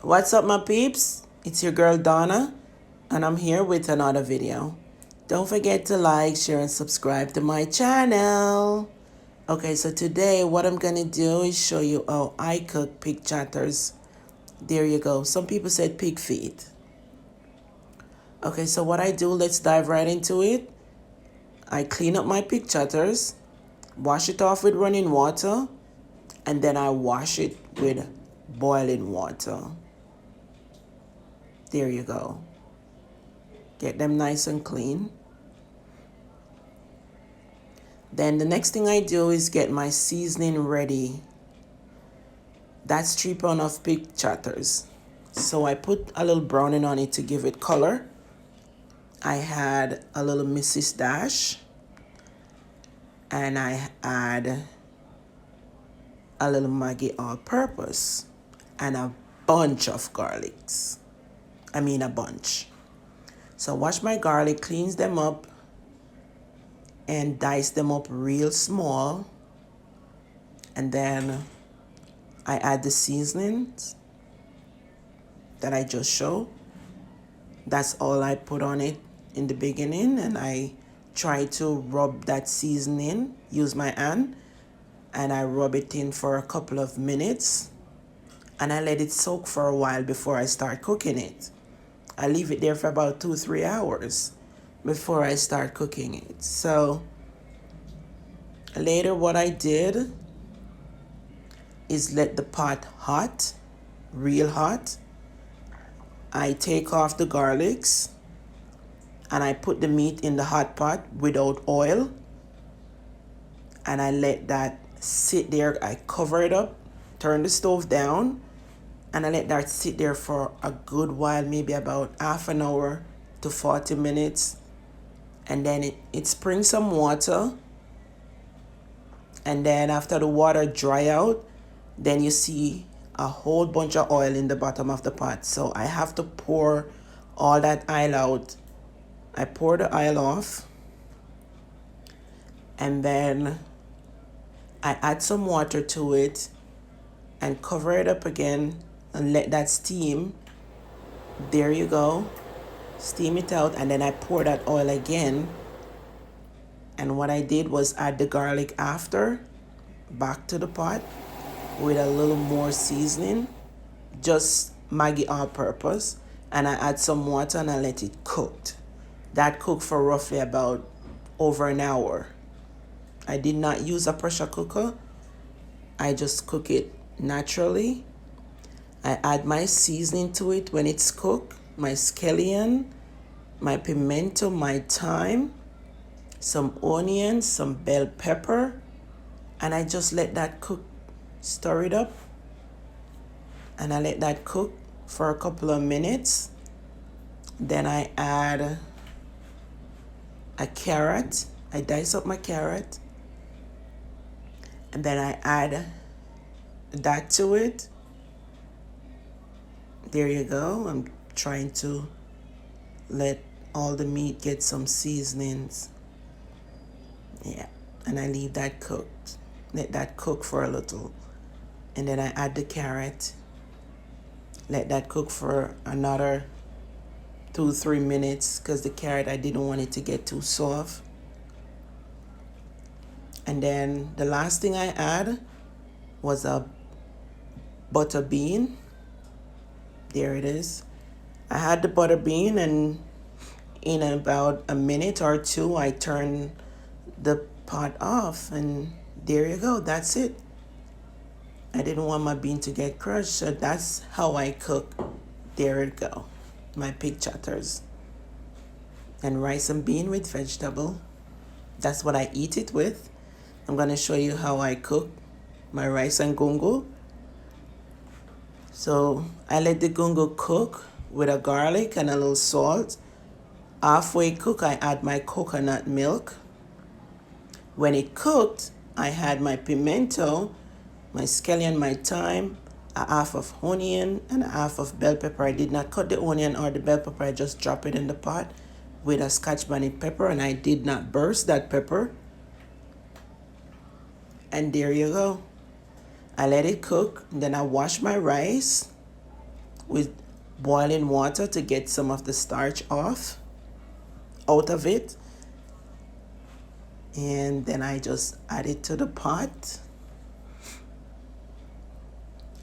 What's up, my peeps? It's your girl Donna, and I'm here with another video. Don't forget to like, share, and subscribe to my channel. Okay, so today what I'm gonna do is show you how I cook pig chatters. There you go. Some people said pig feet. Okay, so what I do, let's dive right into it. I clean up my pig chatters, wash it off with running water, and then I wash it with boiling water. There you go. Get them nice and clean. Then the next thing I do is get my seasoning ready. That's 3 pounds of pig chatters. So I put a little browning on it to give it color. I had a little Mrs. Dash. And I add a little Maggi all-purpose. And a bunch of garlics. A bunch. So wash my garlic, cleans them up, and dice them up real small. And then I add the seasonings that I just showed. That's all I put on it in the beginning, and I try to rub that seasoning, use my hand, and I rub it in for a couple of minutes, and I let it soak for a while before I start cooking it. I leave it there for about 2-3 hours before I start cooking it. So later what I did is let the pot hot, real hot. I take off the garlics and I put the meat in the hot pot without oil, and I let that sit there. I cover it up, turn the stove down, and I let that sit there for a good while, maybe about half an hour to 40 minutes. And then it springs some water. And then after the water dry out, then you see a whole bunch of oil in the bottom of the pot. So I have to pour all that oil out. I pour the oil off. And then I add some water to it and cover it up again and let that steam. There you go. Steam it out, and then I pour that oil again. And what I did was add the garlic after, back to the pot with a little more seasoning, just Maggi all-purpose, and I add some water and I let it cook. That cooked for roughly about over an hour. I did not use a pressure cooker. I just cook it naturally. I add my seasoning to it when it's cooked, my scallion, my pimento, my thyme, some onions, some bell pepper, and I just let that cook, stir it up, and I let that cook for a couple of minutes. Then I add a carrot. I dice up my carrot, and then I add that to it. There you go. I'm trying to let all the meat get some seasonings. Yeah, and I leave that cooked. Let that cook for a little. And then I add the carrot. Let that cook for another 2-3 minutes because the carrot, I didn't want it to get too soft. And then the last thing I add was a butter bean. There it is. I had the butter bean, and in about a minute or two, I turn the pot off, and there you go. That's it. I didn't want my bean to get crushed, so that's how I cook. There it go. My pig chatters. And rice and bean with vegetable. That's what I eat it with. I'm going to show you how I cook my rice and gungo. So I let the gungo cook with a garlic and a little salt. Halfway cook, I add my coconut milk. When it cooked, I had my pimento, my scallion, my thyme, a half of onion, and a half of bell pepper. I did not cut the onion or the bell pepper. I just drop it in the pot with a Scotch bonnet pepper, and I did not burst that pepper. And there you go. I let it cook, and then I wash my rice. with boiling water to get some of the starch out of it. And then I just add it to the pot.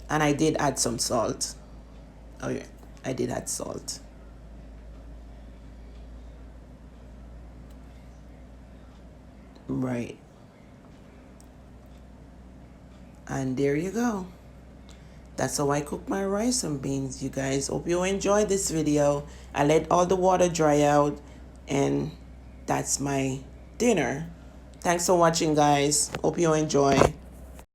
And I did add some salt. Oh yeah, I did add salt. Right. And there you go. That's how I cook my rice and beans, you guys. Hope you enjoyed this video. I let all the water dry out, and that's my dinner. Thanks for watching, guys. Hope you enjoy.